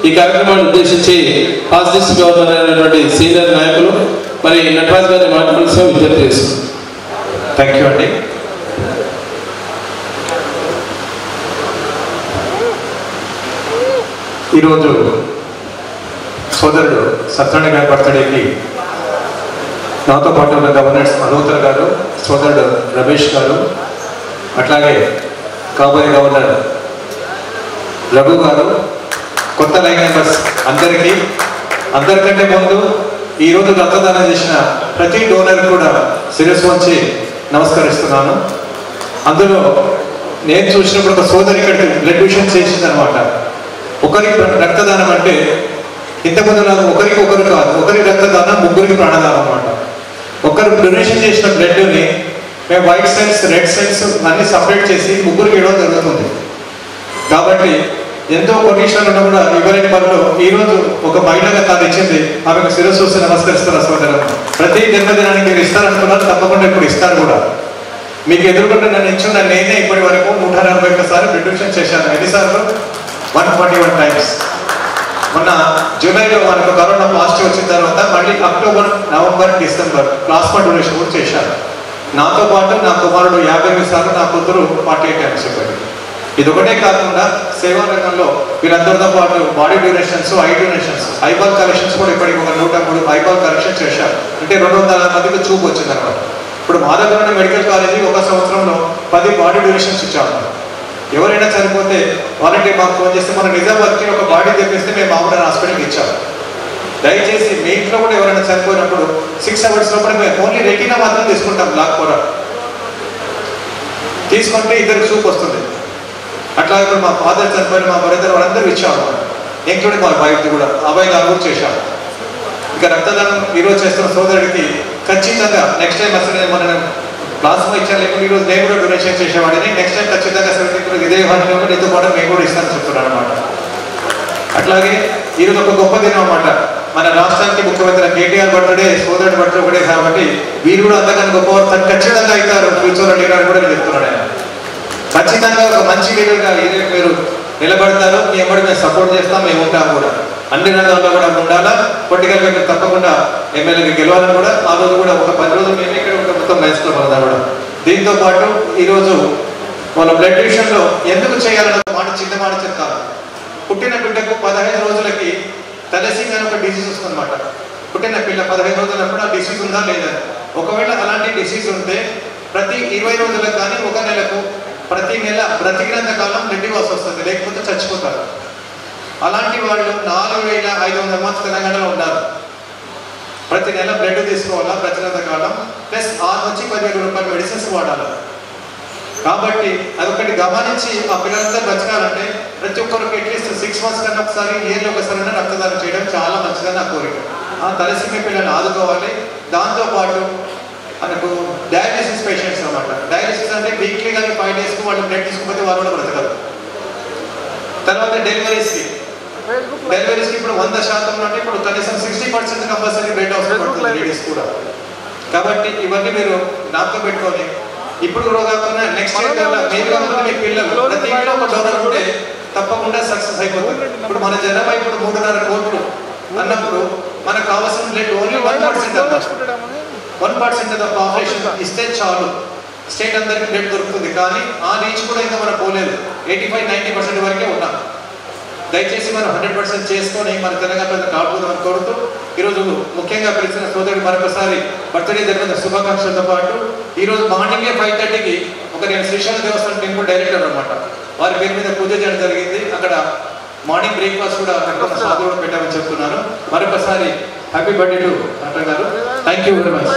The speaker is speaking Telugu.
ఈ కార్యక్రమాన్ని ఉద్దేశించి హాస్టిస్ట్ గవర్నర్ అయినటువంటి సీనియర్ నాయకులు మరి నటరాజ్ గారిని మాట్లాడాల్సిన విజ్ఞప్తి చేస్తున్నాం. థ్యాంక్ యూ అండి. ఈరోజు సోదరుడు సత్యనారాయణ గారి బర్త్డేకి నాతో పాటు ఉన్న గవర్నర్స్ మల్హోత్రా గారు, సోదరుడు రమేష్ గారు, అట్లాగే కాబోయే గవర్నర్ రఘు గారు, కొత్త లైన్ మెంబర్స్ అందరికంటే ముందు ఈరోజు రక్తదానం చేసిన ప్రతి డోనర్ కూడా శిరస్సు వంచి నమస్కరిస్తున్నాను. అందులో నేను చూసినప్పుడు ఒక సోదరి ఇక్కడికి బ్లడ్ డొనేషన్ చేసింది అనమాట. ఒకరికి రక్తదానం అంటే ఇంతకుముందు ఒకరికి కాదు, ఒకరి రక్తదానం ముగ్గురికి ప్రాణదానం అన్నమాట. ఒకరు డొనేషన్ చేసిన బ్లడ్ని మేము వైట్ సెల్స్, రెడ్ సెల్స్ అన్ని సపరేట్ చేసి ముగ్గురికి ఇవ్వడం జరుగుతుంది. కాబట్టి ఎంతో కొటేషన్లు ఉన్నా కూడా ఇవ్వలేని పనులు ఈరోజు ఒక మహిళగా తాను ఇచ్చింది. ఆమెకు శిరస్సు చూసి నమస్కరిస్తున్న సోదరు. ప్రతి జన్మదినానికి మీరు ఇస్తారనుకున్నారు, తప్పకుండా ఇప్పుడు ఇస్తారు కూడా. మీకు ఎదుర్కొంటే నన్ను ఇచ్చిన నేనే ఇప్పటి వరకు 141 సార్లు బ్లడ్ డొనేషన్ చేశాను. ఎన్నిసార్లు? 141 టైమ్స్. మొన్న జూలైలో మనకు కరోనా పాజిటివ్ వచ్చిన తర్వాత మళ్ళీ October, November, December plasma donation కూడా చేశాను. నాతో పాటు నా కుమారుడు 58 సార్లు, నా కూతురు 48 టైమ్స్ చెప్పాడు. ఇది ఒకటే కాకుండా సేవా రంగంలో వీళ్ళందరితో పాటు body donations, I donations, eyeball collections కూడా ఇప్పటికి ఒక 103 ఐబాల్ కలెక్షన్ చేశారు. అంటే 200 మందికి చూపు వచ్చింది అనమాట. ఇప్పుడు మా దగ్గర మెడికల్ కాలేజీ ఒక సంవత్సరంలో 10 బాడీ డొనేషన్స్ ఇచ్చాము. ఎవరైనా చనిపోతే వాలంటీర్ మాకు ఫోన్ చేస్తే మన నిజామాబాద్కి ఒక బాడీ తెప్పిస్తే మేము మామూలు హాస్పిటల్కి ఇచ్చాము. దయచేసి మీ ఇంట్లో కూడా ఎవరైనా చనిపోయినప్పుడు 6 అవర్స్ లోపల మేము ఓన్లీ రెటీనా మాత్రం తీసుకుంటాం. బ్లాక్ కూర తీసుకుంటే ఇద్దరికి చూపు వస్తుంది. అట్లా ఇప్పుడు మా ఫాదర్ చనిపోయిన మా బ్రదర్ వాళ్ళందరూ ఇచ్చాము. ఇంక్లూడింగ్ మా వైఫ్ కూడా అబ్బాయి దాని కూడా చేశాము. ఇంకా రక్తదానం ఈరోజు చేస్తున్న సోదరుడికి ఖచ్చితంగా నెక్స్ట్ టైం అసలు మనం ప్లాస్మా ఇచ్చాను, లేకపోతే ఈరోజు నేను కూడా డొనేషన్ చేసేవాడిని. నెక్స్ట్ టైం ఖచ్చితంగా ఇదే వాటిలో నీతో పాటు మేము కూడా ఇస్తానని చెప్తున్నాను అనమాట. అట్లాగే ఈరోజు ఒక గొప్ప దినం అన్నమాట. మన రాష్ట్రానికి ముఖ్యమంత్రి కేటీఆర్ బర్త్డే, సోదరుడి బర్త్డే ఒకటే కాబట్టి వీరు కూడా అంతకన్నా గొప్పవారు ఖచ్చితంగా అవుతారు ఫ్యూచర్లో లీడర్ కూడా నేను చెప్తున్నాను. ఆయన ఖచ్చితంగా ఒక మంచి లీడర్గా మీరు నిలబడతారు. మీ ఎమ్మడి మేము సపోర్ట్ చేస్తాం, మేము ఉంటాం కూడా. అన్ని రంగాల్లో కూడా ఉండాలా. పొలిటికల్గా మీరు తప్పకుండా ఎమ్మెల్యేగా గెలవాలని కూడా ఆ రోజు కూడా ఒక 10 రోజులు మేము ఇక్కడ ఒక మొత్తం మైస్లో పడదాం కూడా. దీంతో పాటు ఈరోజు మన బ్లడ్ డొనేషన్లో ఎందుకు చేయాలన్న చిన్న మాట చెప్తాను. పుట్టిన బిడ్డకు 15 రోజులకి తలసీమియా అని ఒక డిసీజ్ వస్తుందన్నమాట. పుట్టిన పిల్ల 15 రోజులప్పుడు ఆ డిసీజ్ ఉందా లేదా. ఒకవేళ అలాంటి డిసీజ్ ఉంటే ప్రతి 20 రోజులకు కానీ 1 నెలకు ప్రతి నెల బ్రతికినంత కాలం బ్లడ్ ఇవ్వాల్సి వస్తుంది, లేకపోతే చచ్చిపోతారు. అలాంటి వాళ్ళు 4500 మంది తెలంగాణలో ఉన్నారు. ప్రతి నెల బ్లడ్ తీసుకోవాలా బ్రతికినంత కాలం, ప్లస్ 6 నుంచి 10,000 రూపాయల మెడిసిన్స్ వాడాలి. కాబట్టి అదొకటి గమనించి ఆ పిల్లలంతా బ్రతకాలంటే ప్రతి ఒక్కరికి అట్లీస్ట్ 6 మంత్స్ కన్నా ఒకసారి, ఇయర్లో ఒకసారి రక్తదానం చేయడం చాలా మంచిదని నా కోరిక. ఆ తలసీమియా పిల్లల్ని ఆదుకోవాలి. దాంతోపాటు మనకు డయాలిసిస్ పేషెంట్స్ అన్నమాట. డయాలిసిస్ అంటే వీక్లీ కానీ 5 డేస్కి వాళ్ళు బ్లడ్ తీసుకుపోతే వాళ్ళు కూడా బ్రతకరు. తర్వాత డెలివరీస్కి ఇప్పుడు 100% అంటే ఇప్పుడు కనీసం 60% కంపల్సరీ బ్లడ్ అవసరం పడుతుంది లేడీస్ కూడా. కాబట్టి ఇవన్నీ మీరు జ్ఞాపకం పెట్టుకొని ఇప్పుడు కూడా కాకుండా నెక్స్ట్ ఇయర్ మీరు కాకుండా మీ పిల్లలు ప్రతి ఇంట్లో ఒక డోనర్ ఉంటే తప్పకుండా సక్సెస్ అయిపోతుంది. ఇప్పుడు మన జనాభా ఇప్పుడు 3.5 కోట్లు అన్నప్పుడు మనకు కావాల్సిన blood only 1% of the population ఇస్తే చాలు. స్టేట్ అందరికీ బ్లడ్ దొరుకుతుంది. కానీ ఆ రీచ్ కూడా ఇంకా మనం పోలేదు. 85-90% వరకే ఉన్నాం. దయచేసి మనం 100% చేసుకొని మన తెలంగాణ కాకపోదామని కోరుతూ ఈరోజు ముఖ్యంగా పిలిచిన సోదరుడు మరొకసారి బర్త్డే జరిగిన శుభాకాంక్షలతో పాటు ఈరోజు మార్నింగే 5:30కి నేను శ్రీశైలం దేవస్థానం టెంపుల్ డైరెక్టర్ అనమాట. వారి పేరు మీద పూజ చేయడం జరిగింది. అక్కడ మార్నింగ్ బ్రేక్ఫాస్ట్ కూడా సాధువులు పెట్టామని చెప్తున్నాను. మరొకసారి హ్యాపీ బర్త్డే టు డాక్టర్ గారు. Thank you very much.